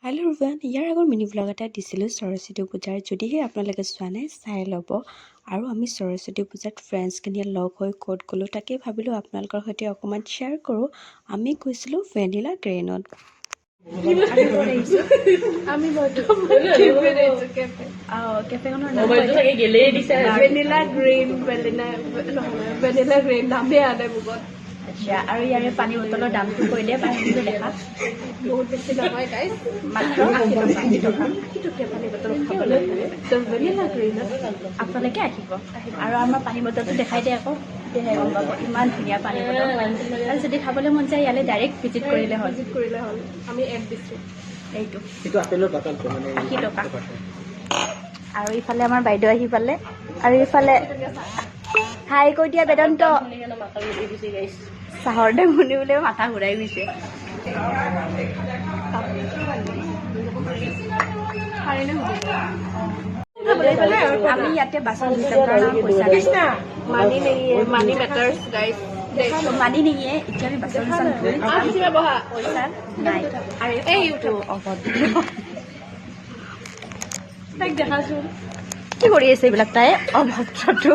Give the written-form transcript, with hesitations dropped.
Hello' everyone, ইয়াৰ আগৰ mini blog এটা দিছিলোঁ সৰস্বতী পূজাৰ। যদিহে আপোনালোকে চোৱা নাই চাই ল'ব। আৰু আমি সৰস্বতী পূজাত ফ্ৰেণ্ডছখিনিয়ে লগ হৈ ক'ত গ'লোঁ তাকে ভাবিলোঁ আপোনালোকৰ সৈতে অকণমান শ্বেয়াৰ কৰোঁ। আমি গৈছিলোঁ ভেনিলা গ্ৰেইনত। আৰু ইয়াৰে পানী বটলৰ দামটো কৈ দিয়ে পানীটো দেখা বহুত বেছি নহয় গাইজ, মাত্ৰ 80 টকা পানী বটল খাবলৈ ভেনিলা গ্ৰীণত আপোনালোকে আহিব। আৰু আমাৰ পানী বটলটো দেখাই দিয়ে আকৌ, তেতিয়াহে গম পাব ইমান ধুনীয়া পানী বটল। আৰু যদি খাবলৈ মন যায় ইয়ালৈ ডাইৰেক্ট ভিজিট কৰিলে হ'ল। আমি এড দিছোঁ এইটো 80 টকা। আৰু ইফালে আমাৰ বাইদেউ আহি পালে, আৰু ইফালে হাই কৈ দিয়া বেদান্ত চাহৰ দে শুনি বোলে মাথা ঘূৰাই গৈছে। আমি ইয়াতে বাছত পইচা মানি মেটাৰ্ছ গাইজ, মানি নিয়ে এতিয়া আমি বাছৰ পইচা নাই। আৰু এইটো তাইক দেখাচোন কি কৰি আছে এইবিলাক, তাই অভদ্ৰটো